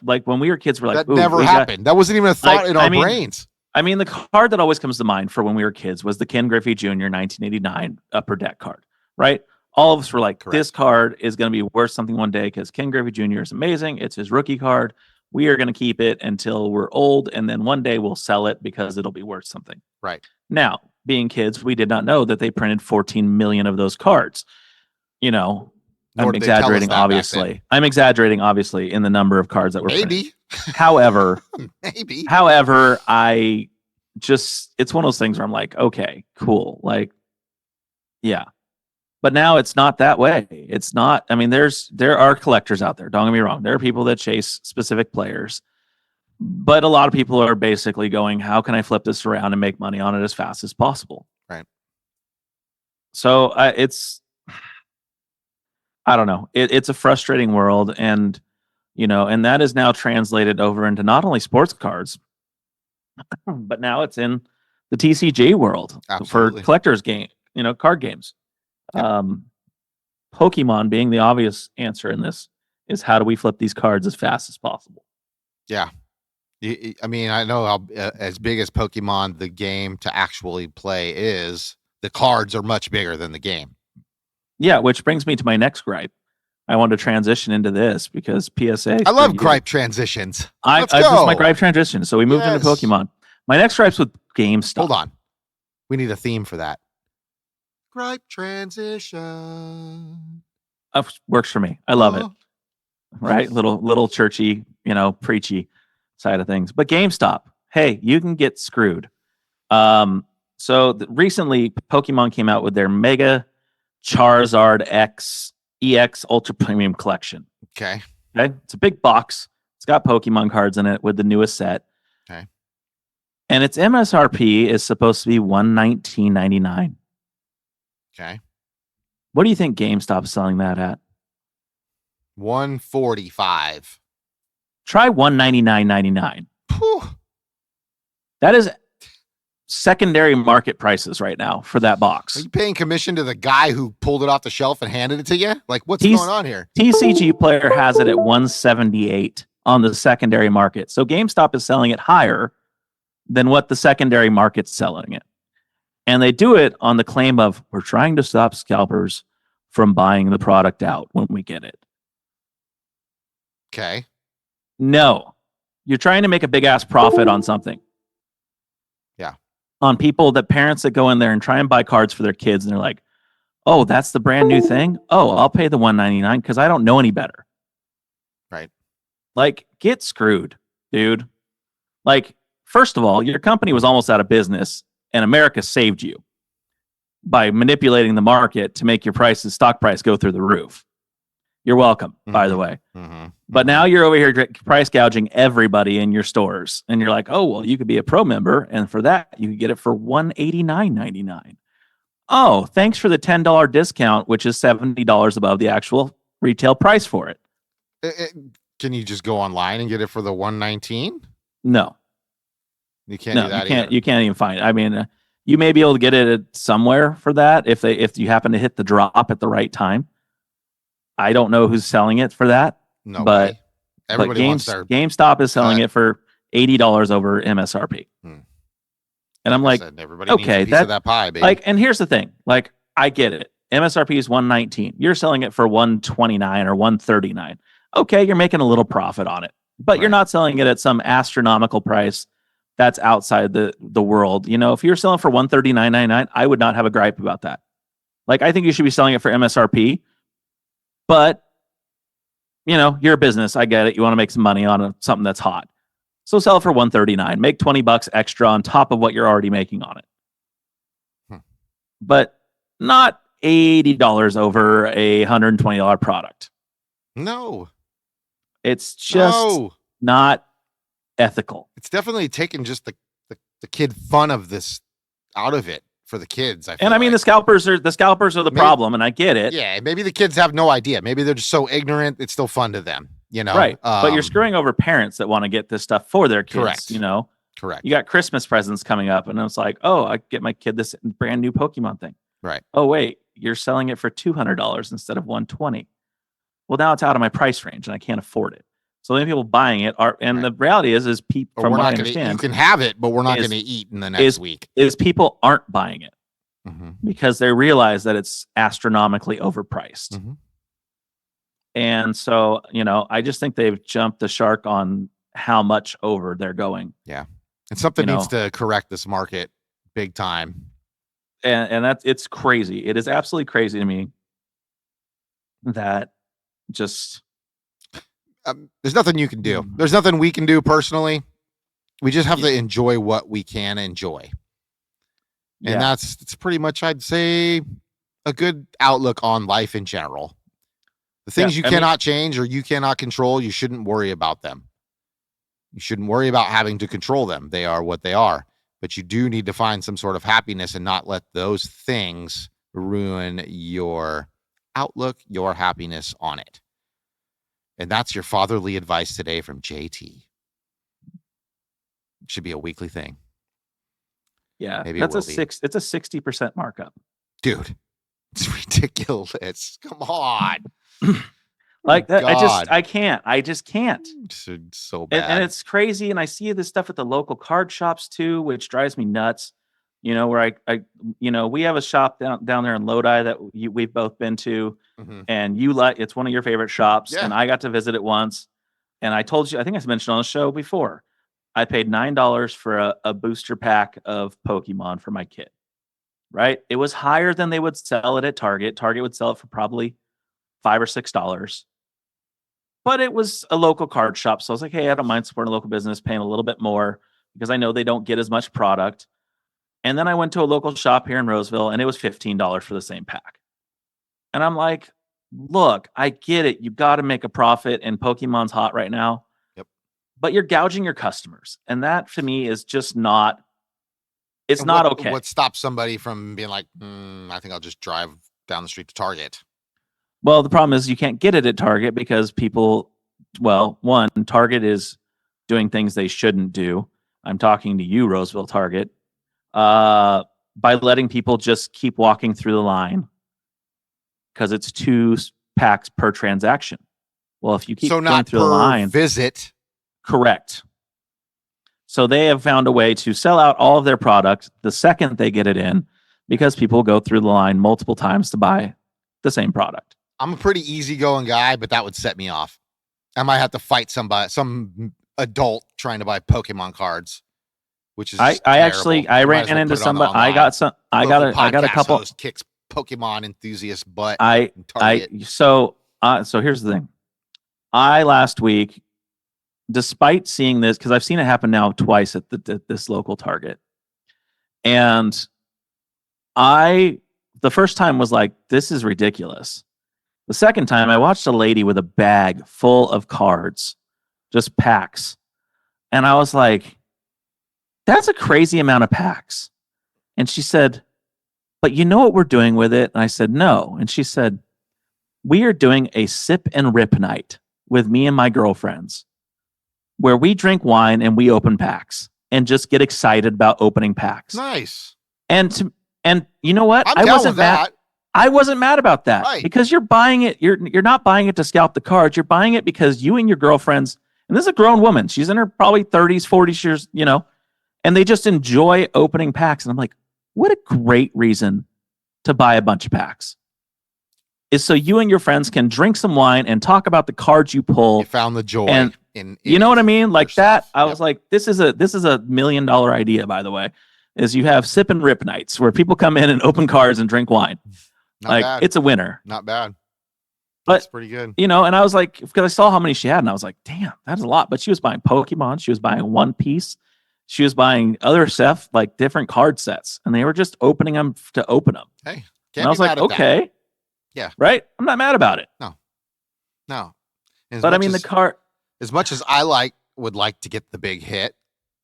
like when we were kids, we're like, that never happened. That wasn't even a thought in our brains. I mean, the card that always comes to mind for when we were kids was the Ken Griffey Jr. 1989 Upper Deck card, right? All of us were like, This card is going to be worth something one day because Ken Griffey Jr. is amazing. It's his rookie card. We are going to keep it until we're old, and then one day we'll sell it because it'll be worth something. Right. Now, being kids, we did not know that they printed 14 million of those cards. I'm exaggerating, obviously. I'm exaggerating, obviously, in the number of cards that were printed. However, it's one of those things where I'm like, okay, cool. Like, yeah. But now it's not that way. It's not, I mean, there are collectors out there. Don't get me wrong. There are people that chase specific players. But a lot of people are basically going, how can I flip this around and make money on it as fast as possible? Right. So I don't know. It's a frustrating world. And, and that is now translated over into not only sports cards, but now it's in the TCG world. Absolutely. For collectors game, card games. Yep. Pokemon being the obvious answer in this is how do we flip these cards as fast as possible? Yeah. I mean, I know how as big as Pokemon, the game to actually play is, the cards are much bigger than the game. Yeah, which brings me to my next gripe. I want to transition into this because PSA. I love gripe transitions. This is my gripe transition. So we moved into Pokemon. My next gripe's with GameStop. Hold on. We need a theme for that. Gripe transition. Works for me. I love it. right? Little churchy, preachy side of things. But GameStop, hey, you can get screwed. Recently, Pokemon came out with their Mega Charizard X EX Ultra Premium Collection. Okay. It's a big box. It's got Pokemon cards in it with the newest set. Okay. And its MSRP is supposed to be $119.99. Okay. What do you think GameStop is selling that at? $145. Try $199.99. That is secondary market prices right now for that box. Are you paying commission to the guy who pulled it off the shelf and handed it to you? Like, what's going on here? TCG Player has it at $178 on the secondary market. So GameStop is selling it higher than what the secondary market's selling it. And they do it on the claim of, we're trying to stop scalpers from buying the product out when we get it. Okay. No. You're trying to make a big ass profit on something. Yeah. On parents that go in there and try and buy cards for their kids, and they're like, oh, that's the brand new thing? Oh, I'll pay the $199 because I don't know any better. Right. Like, get screwed, dude. Like, first of all, your company was almost out of business, and America saved you by manipulating the market to make your stock price go through the roof. You're welcome, by the way. But now you're over here price gouging everybody in your stores. And you're like, oh, well, you could be a pro member. And for that, you could get it for $189.99. Oh, thanks for the $10 discount, which is $70 above the actual retail price for it. Can you just go online and get it for the $119? No. You can't do that either. You can't even find it. I mean, you may be able to get it somewhere for that if you happen to hit the drop at the right time. I don't know who's selling it for that. No, but everybody wants their GameStop is selling it for $80 over MSRP. And I'm like, everybody needs a piece of that pie, baby. Like, and here's the thing. Like, I get it. MSRP is $119. You're selling it for $129 or $139. Okay, you're making a little profit on it, but you're not selling it at some astronomical price that's outside the world. If you're selling for $139.99, I would not have a gripe about that. Like, I think you should be selling it for MSRP. But, you're a business. I get it. You want to make some money on something that's hot. So sell it for $139. Make $20 extra on top of what you're already making on it. But not $80 over a $120 product. No. It's just not ethical. It's definitely taken just the kid fun of this out of it. For the kids, I mean, the scalpers are the problem, and I get it. Yeah, maybe the kids have no idea. Maybe they're just so ignorant; it's still fun to them, Right, but you're screwing over parents that want to get this stuff for their kids. Correct. Correct. You got Christmas presents coming up, and it's like, oh, I get my kid this brand new Pokemon thing. Right. Oh wait, you're selling it for $200 instead of $120. Well, now it's out of my price range, and I can't afford it. So many people buying it are, and the reality is people, from what I understand, you can have it, but we're not going to eat in the next week. Is people aren't buying it because they realize that it's astronomically overpriced. And so, I just think they've jumped the shark on how much over they're going. Yeah, and something needs to correct this market big time. And it's crazy. It is absolutely crazy to me that just. There's nothing you can do. There's nothing we can do personally. We just have to enjoy what we can enjoy. And it's pretty much, I'd say, a good outlook on life in general. The things you cannot change or you cannot control, you shouldn't worry about them. You shouldn't worry about having to control them. They are what they are. But you do need to find some sort of happiness and not let those things ruin your outlook, your happiness on it. And that's your fatherly advice today from JT. It should be a weekly thing. Yeah, maybe it's a 60% markup. Dude, it's ridiculous. Come on. Like that, I just can't. It's so bad. And it's crazy. And I see this stuff at the local card shops too, which drives me nuts. Where I we have a shop down there in Lodi that we've both been to, and it's one of your favorite shops, and I got to visit it once. And I told you, I think I mentioned on the show before, I paid $9 for a booster pack of Pokemon for my kid. Right? It was higher than they would sell it at Target. Target would sell it for probably $5 or $6. but it was a local card shop. So I was like, hey, I don't mind supporting a local business, paying a little bit more because I know they don't get as much product. And then I went to a local shop here in Roseville, and it was $15 for the same pack. And I'm like, look, I get it. You got to make a profit, and Pokemon's hot right now. Yep. But you're gouging your customers. And that, to me, is just not, it's not okay. What stops somebody from being like, I think I'll just drive down the street to Target? Well, the problem is you can't get it at Target because people, well, one, Target is doing things they shouldn't do. I'm talking to you, Roseville Target, by letting people just keep walking through the line because it's 2 packs per transaction. Well, if you keep going through the line, visit. Correct. So they have found a way to sell out all of their product the second they get it in because people go through the line multiple times to buy the same product. I'm a pretty easygoing guy, but that would set me off. I might have to fight some adult trying to buy Pokemon cards, which is I ran into somebody. I got a couple. Kicks Pokemon enthusiast butt. So here's the thing. I last week, despite seeing this, because I've seen it happen now twice at this local Target, and the first time was like, this is ridiculous. The second time, I watched a lady with a bag full of cards, just packs. And I was like, that's a crazy amount of packs. And she said, but you know what we're doing with it? And I said, no. And she said, we are doing a sip and rip night with me and my girlfriends where we drink wine and we open packs and just get excited about opening packs. Nice. And you know what? I wasn't mad. I wasn't mad about that, right? Because you're buying it. You're not buying it to scalp the cards. You're buying it because you and your girlfriends, and this is a grown woman. She's in her probably 30s, 40s years, and they just enjoy opening packs. And I'm like, what a great reason to buy a bunch of packs is so you and your friends can drink some wine and talk about the cards you pull. You found the joy in you know what I mean? Like yourself. that. I was like, this is a $1 million idea, by the way, is you have sip and rip nights where people come in and open cards and drink wine. Not bad. It's a winner. Not bad. That's pretty good. And I was like, because I saw how many she had, and I was like, damn, that's a lot. But she was buying Pokemon. She was buying One Piece. She was buying other stuff, like different card sets. And they were just opening them to open them. Hey, and I was like, okay. That. Yeah. Right? I'm not mad about it. No. But I mean, the card. As much as I would like to get the big hit,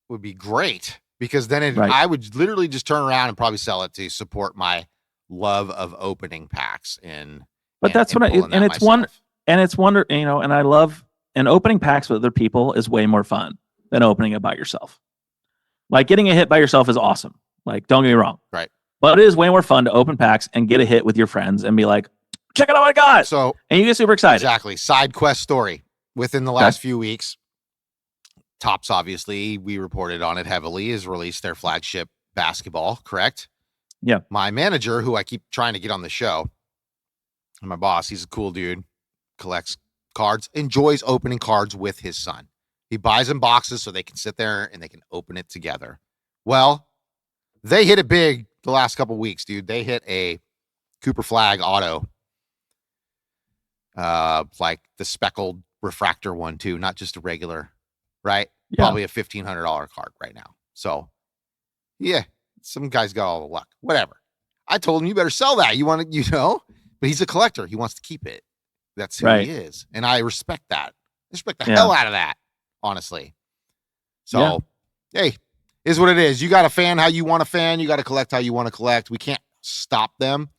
would be great. Because then I would literally just turn around and probably sell it to support my love of opening packs and it's wonder, and I love, and opening packs with other people is way more fun than opening it by yourself. Like getting a hit by yourself is awesome. Like, don't get me wrong. Right. But it is way more fun to open packs and get a hit with your friends and be like, check it out what I got. And you get super excited. Exactly. Side quest story within the last few weeks. Topps, obviously, we reported on it heavily, has released their flagship basketball, correct? Yeah. My manager, who I keep trying to get on the show, and my boss, he's a cool dude, collects cards, enjoys opening cards with his son. He buys them boxes so they can sit there and they can open it together. Well, they hit it big the last couple weeks, dude. They hit a Cooper Flag auto, like the speckled refractor one too, not just a regular, right? Yeah. Probably a $1,500 card right now. So, yeah. Some guy's got all the luck. Whatever. I told him, you better sell that. You want it, but he's a collector. He wants to keep it. That's who he is. And I respect that. I respect the hell out of that, honestly. So, hey, is what it is. You got to fan how you want to fan. You got to collect how you want to collect. We can't stop them,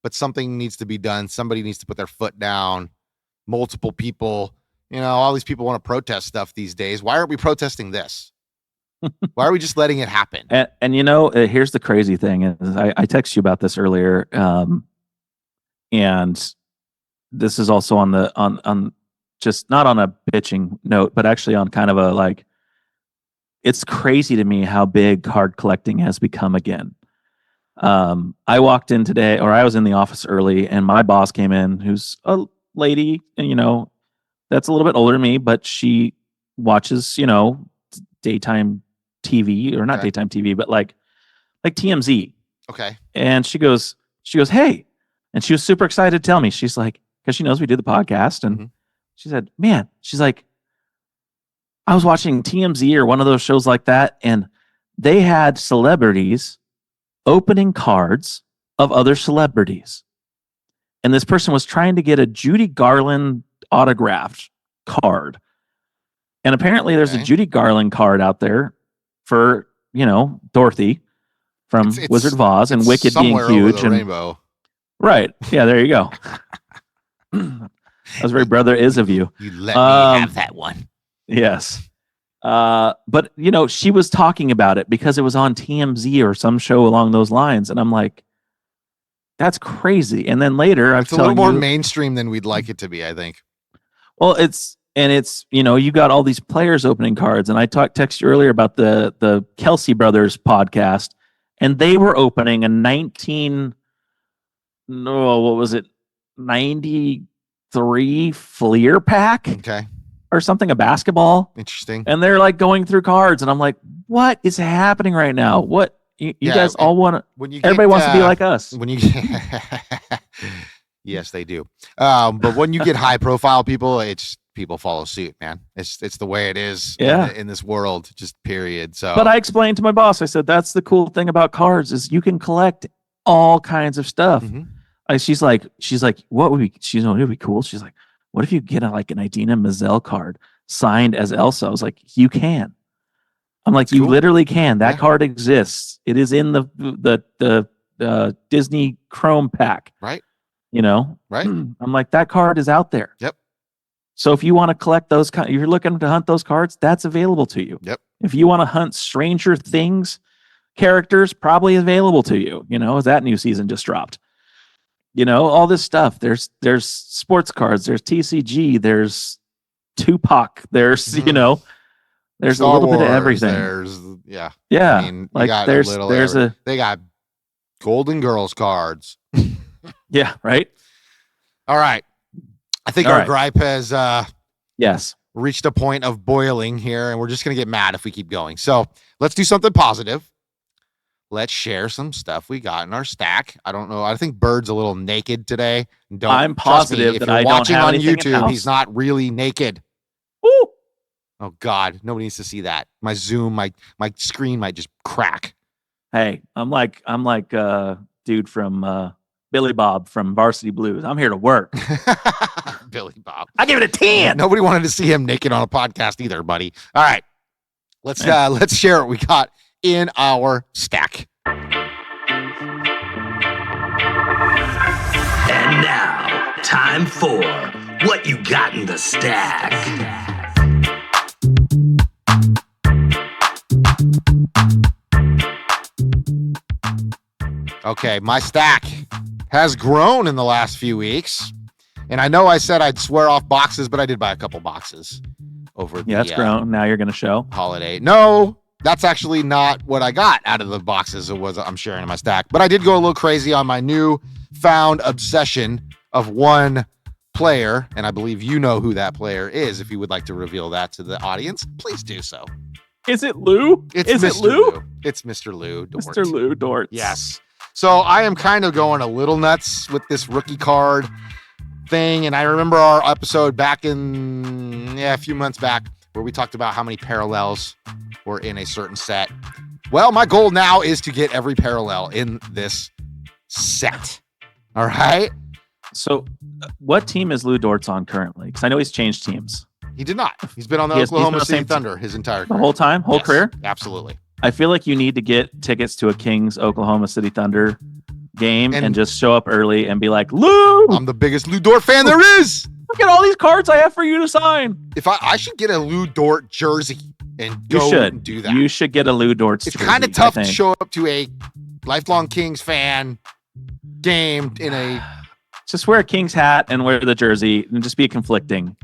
but something needs to be done. Somebody needs to put their foot down. Multiple people, all these people want to protest stuff these days. Why aren't we protesting this? Why are we just letting it happen? And here's the crazy thing is I texted you about this earlier. And this is also on just not on a bitching note, but actually on kind of a it's crazy to me how big card collecting has become again. I walked in today, or I was in the office early, and my boss came in, who's a lady, and that's a little bit older than me, but she watches, daytime TV, or not daytime TV, but like TMZ. Okay. And she goes, hey, and she was super excited to tell me. She's like, because she knows we do the podcast, and She said, man, she's like, I was watching TMZ or one of those shows like that, and they had celebrities opening cards of other celebrities. And this person was trying to get a Judy Garland autographed card. And apparently there's a Judy Garland card out there for, Dorothy from Wizard of Oz and Wicked being huge. And rainbow. Right. Yeah, there you go. That was very Brother Is of you. You let me have that one. Yes. But she was talking about it because it was on TMZ or some show along those lines. And I'm like, that's crazy. And then later, it's a little more mainstream than we'd like it to be, I think. Well, it's you got all these players opening cards, and I texted you earlier about the Kelsey Brothers podcast, and they were opening a 93 Fleer pack, or something, a basketball. Interesting. And they're like going through cards, and I'm like, what is happening right now? What you guys all want to? Everybody wants to be like us. When you yes, they do. But when you get high profile people, people follow suit, man. It's the way it is in this world, just period. So, but I explained to my boss, I said, that's the cool thing about cards is you can collect all kinds of stuff. Mm-hmm. She's like, what would be cool? She's like, what if you get an Idina Menzel card signed as Elsa? I was like, you can. I'm like, you literally can. That card exists. It is in the Disney Chrome pack. Right. Right. I'm like, that card is out there. Yep. So if you want to collect those, you're looking to hunt those cards, that's available to you. Yep. If you want to hunt Stranger Things characters, probably available to you. As that new season just dropped. All this stuff. There's sports cards. There's TCG. There's Tupac. There's there's Star a little Wars, bit of everything. Yeah. Yeah. I mean, they got Golden Girls cards. Yeah. Right. All right. I think our gripe has reached a point of boiling here, and we're just going to get mad if we keep going. So let's do something positive. Let's share some stuff we got in our stack. I don't know. I think Bird's a little naked today. I'm positive that I don't have on anything YouTube, he's not really naked. Ooh. Oh God, nobody needs to see that. My Zoom, my screen might just crack. Hey, I'm like dude from Billy Bob from Varsity Blues. I'm here to work. Billy Bob. I give it a 10. Nobody wanted to see him naked on a podcast either, buddy. All right. Let's share what we got in our stack. And now, time for What You Got in the Stack. Okay, my stack has grown in the last few weeks. And I know I said I'd swear off boxes, but I did buy a couple boxes over the it's grown. Now you're going to show holiday. No, that's actually not what I got out of the boxes. I'm sharing in my stack, but I did go a little crazy on my new found obsession of one player. And I believe you know who that player is. If you would like to reveal that to the audience, please do so. Is it Lou? Is it Lou? It's Mr. Lou Dort. Mr. Lou Dort. Yes. So I am kind of going a little nuts with this rookie card thing. And I remember our episode back in a few months back where we talked about how many parallels were in a certain set. Well, my goal now is to get every parallel in this set. All right. So what team is Lou Dortz on currently? Because I know he's changed teams. He did not. He's been on the Oklahoma City Thunder his entire career. The whole time? Whole career? Absolutely. I feel like you need to get tickets to a Kings Oklahoma City Thunder game and just show up early and be like, Lou! I'm the biggest Lou Dort fan there is. Look at all these cards I have for you to sign. If I should get a Lou Dort jersey and go and do that. You should get a Lou Dort jersey. It's kind of tough to show up to a lifelong Kings fan game in a... Just wear a Kings hat and wear the jersey and just be conflicting.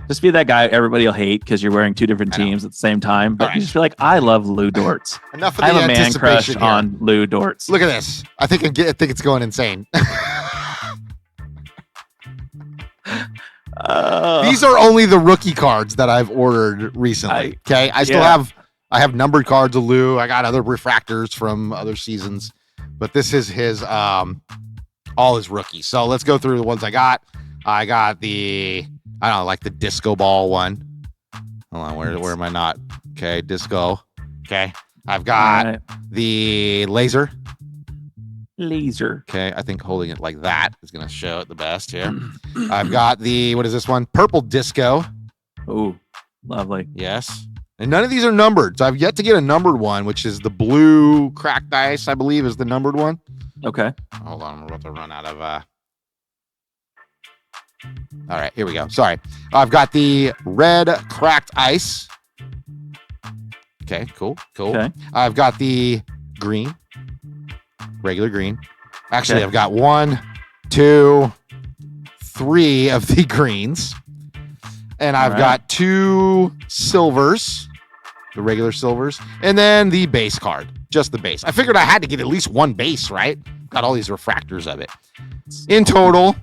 Just be that guy everybody will hate because you're wearing two different teams at the same time. But you just feel like, I love Lou Dortz. Enough of the I have a man crush here. on Lou Dortz. Look at this. I think it's going insane. These are only the rookie cards that I've ordered recently. Okay, I still have numbered cards of Lou. I got other refractors from other seasons, but this is his all his rookies. So let's go through the ones I got. I got the I don't know, like the disco ball one. Hold on, where am I not? Okay, disco. Okay, I've got the laser. Okay, I think holding it like that is going to show it the best here. I've got what is this one? Purple disco. Oh, lovely. Yes. And none of these are numbered. So I've yet to get a numbered one, which is the blue cracked ice, I believe, is the numbered one. Okay. Hold on, I'm about to run out of... All right, here we go. Sorry. I've got the red cracked ice. Okay, cool. Okay. I've got the green. Regular green. Actually, I've got 1, 2, 3 of the greens. And I've got 2 silvers, the regular silvers, and then the base card, just the base. I figured I had to get at least 1 base, right? Got all these refractors of it. In total,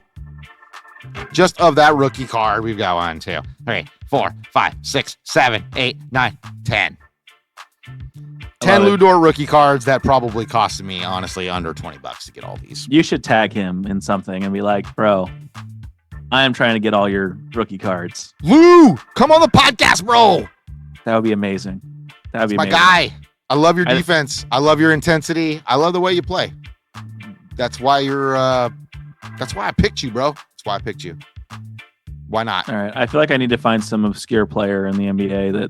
just of that rookie card, we've got 1, 2, 3, 4, 5, 6, 7, 8, 9, 10. 10 Ludor rookie cards that probably costed me, honestly, under $20 to get all these. You should tag him in something and be like, bro, I am trying to get all your rookie cards. Lou, come on the podcast, bro. That would be amazing. That would be my guy. I love your defense. I love your intensity. I love the way you play. That's why that's why I picked you, bro. That's why I picked you. Why not? All right. I feel like I need to find some obscure player in the NBA that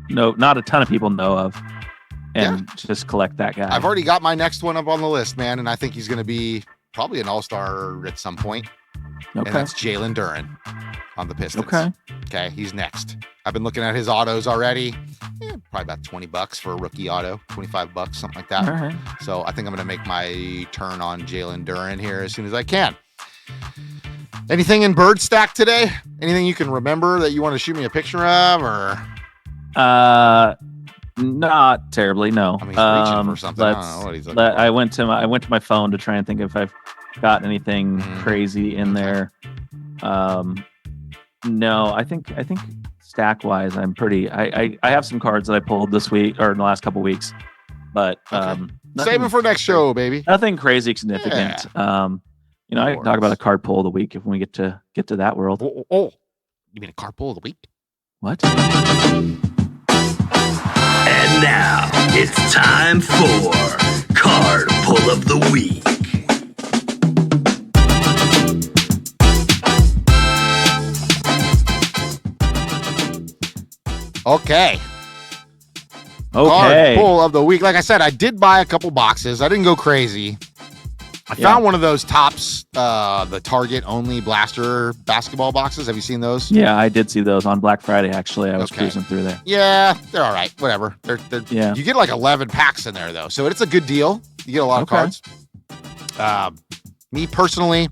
not a ton of people know of, and just collect that guy. I've already got my next one up on the list, man, and I think he's going to be probably an all-star at some point. Okay. And that's Jalen Duren on the Pistons. Okay, he's next. I've been looking at his autos already. Probably about $20 for a rookie auto, $25, something like that. All right. So I think I'm going to make my turn on Jalen Duren here as soon as I can. Anything in Bird Stack today? Anything you can remember that you want to shoot me a picture of, or? Not terribly. No. I mean, he's reaching for something. I don't know what he's looking for. I went to my phone to try and think if I've got anything crazy in there. No, I think stack wise, I'm pretty. I have some cards that I pulled this week or in the last couple weeks, but save them for next show, baby. Nothing crazy significant. I can talk about a card pull of the week if we get to that world. Oh, you mean a card pull of the week? What? And now it's time for Card Pull of the Week. Okay. Card pull of the week. Like I said, I did buy a couple boxes. I didn't go crazy. I found one of those Topps, the Target only blaster basketball boxes. Have you seen those? Yeah, I did see those on Black Friday. Actually, I was cruising through there. Yeah, they're all right. Whatever. You get like 11 packs in there though, so it's a good deal. You get a lot of cards. Me personally,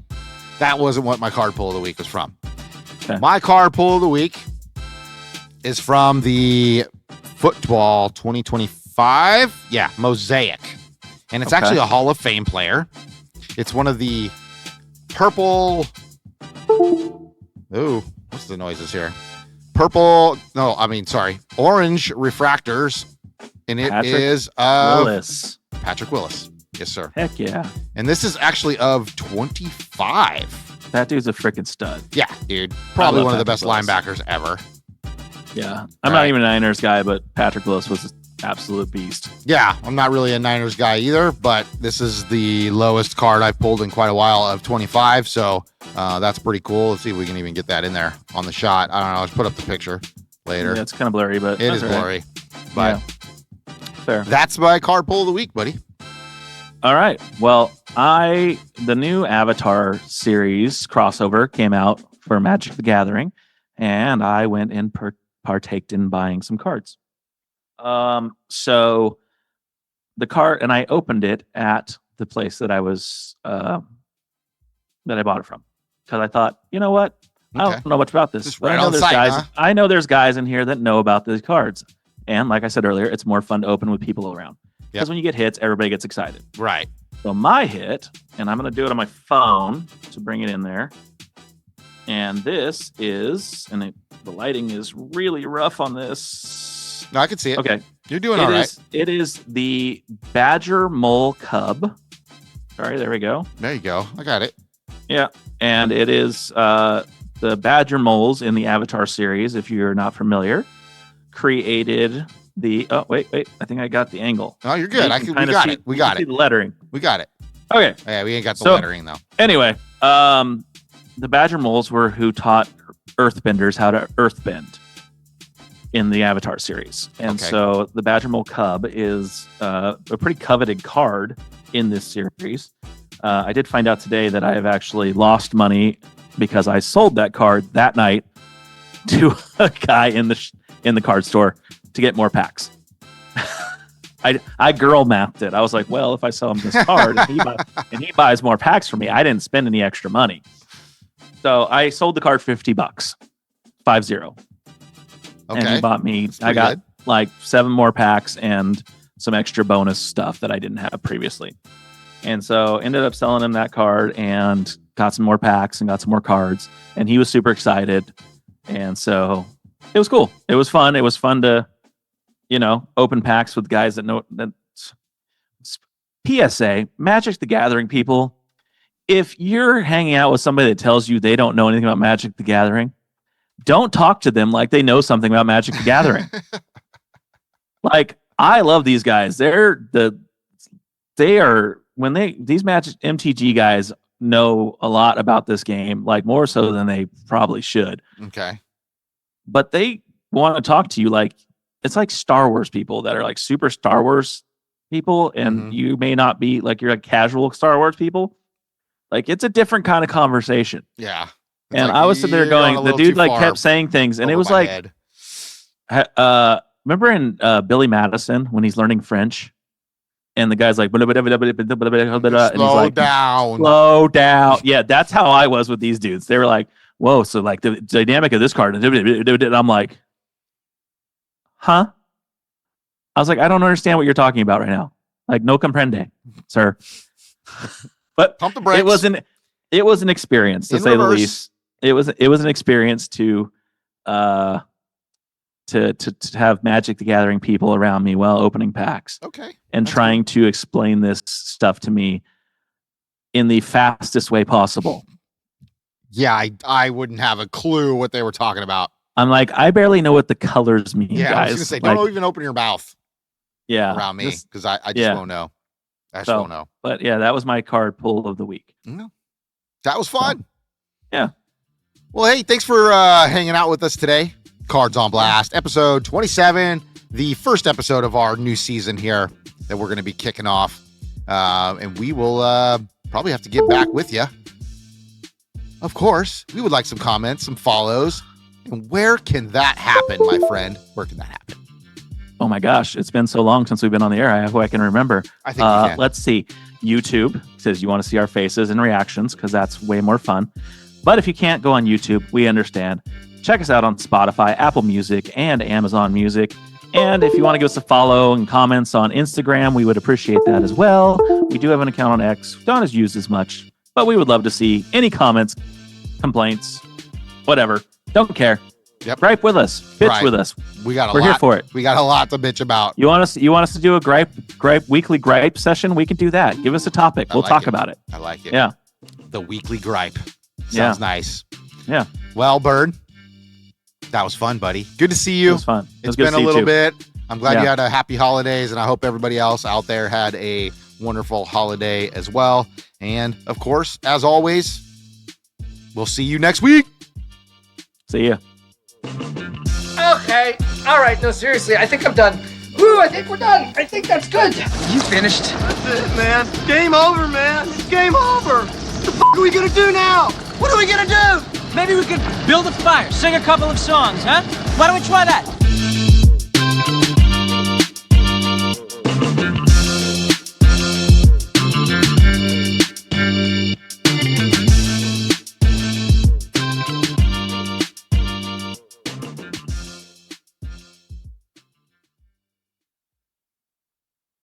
that wasn't what my card pull of the week was from. Okay. My card pull of the week is from the Football 2025. Yeah, Mosaic, and it's actually a Hall of Fame player. It's one of the purple. Ooh, what's the noises here? Orange refractors, and it is Willis. Patrick Willis. Yes, sir. Heck yeah. And this is actually of 25. That dude's a freaking stud. Yeah, dude. Probably one of the best linebackers ever. Yeah. I'm not even a Niners guy, but Patrick Willis was an absolute beast. Yeah, I'm not really a Niners guy either, but this is the lowest card I've pulled in quite a while of 25, so that's pretty cool. Let's see if we can even get that in there on the shot. I don't know. Let's put up the picture later. Yeah, it's kind of blurry, but it is blurry. But fair. That's my card pull of the week, buddy. All right. Well, the new Avatar series crossover came out for Magic the Gathering, and I went and partaked in buying some cards. So the card, and I opened it at the place that I was that I bought it from, because I thought, you know what, I don't know much about this, but I know there's guys in here that know about these cards, and like I said earlier, it's more fun to open with people around. Because when you get hits, everybody gets excited. Right. So my hit, and I'm going to do it on my phone to bring it in there. And this is, the lighting is really rough on this. No, I can see it. Okay. You're doing all right. It is the Badger Mole Cub. Sorry, there we go. There you go. I got it. Yeah. And it is the Badger Moles in the Avatar series, if you're not familiar, created the. Oh wait, I think I got the angle. Oh, you're good. We got it. We got it. See the lettering. We got it. Okay. Yeah, we ain't got the lettering though. Anyway, the Badger Moles were who taught Earthbenders how to Earthbend in the Avatar series, and so the Badger Mole Cub is a pretty coveted card in this series. I did find out today that I have actually lost money because I sold that card that night to a guy in the card store to get more packs. I girl mathed it. I was like, well, if I sell him this card and he buys more packs for me, I didn't spend any extra money. So I sold the card $50, 50. Okay. And he bought me. I got like 7 more packs and some extra bonus stuff that I didn't have previously. And so ended up selling him that card and got some more packs and got some more cards. And he was super excited. And so it was cool. It was fun. It was fun to, open packs with guys that know that. PSA, Magic the Gathering people, if you're hanging out with somebody that tells you they don't know anything about Magic the Gathering, don't talk to them like they know something about Magic the Gathering. Like, I love these guys. These Magic MTG guys know a lot about this game, like more so than they probably should. Okay. But they want to talk to you like it's like Star Wars people that are like super Star Wars people, and you may not be like you're like casual Star Wars people. Like, it's a different kind of conversation. Yeah. And like, I was sitting there going, the dude like kept saying things, and it was like, remember in Billy Madison when he's learning French, and the guy's like, and slow down. Yeah, that's how I was with these dudes. They were like, whoa, so like the dynamic of this card, and I'm like, huh? I was like, I don't understand what you're talking about right now. Like, no comprende, sir. But pump the brakes. It was an experience, to say the least. It was an experience to have Magic the Gathering people around me while opening packs. Okay. And trying to explain this stuff to me in the fastest way possible. Yeah, I wouldn't have a clue what they were talking about. I'm like, I barely know what the colors mean, guys. I was gonna say, don't even open your mouth. Yeah. Around me, because I just won't know. I just won't know. But yeah, that was my card pull of the week. That was fun. So, yeah. Well, hey, thanks for hanging out with us today. Cards on Blast, episode 27, the first episode of our new season here that we're going to be kicking off. And we will probably have to get back with you. Of course, we would like some comments, some follows. And where can that happen, my friend? Where can that happen? Oh my gosh, it's been so long since we've been on the air. I hope I can remember. I think you can. Let's see. YouTube says you want to see our faces and reactions because that's way more fun. But if you can't go on YouTube, we understand. Check us out on Spotify, Apple Music, and Amazon Music. And if you want to give us a follow and comments on Instagram, we would appreciate that as well. We do have an account on X. Don't as used as much, but we would love to see any comments, complaints, whatever. Don't care. Yep. Gripe with us. Bitch with us. We're here for it. We got a lot to bitch about. You want us to do a weekly gripe session? We can do that. Give us a topic. We'll talk about it. I like it. Yeah. The weekly gripe. Sounds nice. Yeah. Well, Bird, that was fun, buddy. Good to see you. It was fun. It's been a little bit. I'm glad you had a happy holidays, and I hope everybody else out there had a wonderful holiday as well. And of course, as always, we'll see you next week. See ya. Okay. All right. No, seriously, I think I'm done. Woo, I think we're done. I think that's good. You finished? That's it, man. Game over, man. It's game over. What the f*** are we gonna do now? What are we gonna do? Maybe we could build a fire, sing a couple of songs, huh? Why don't we try that?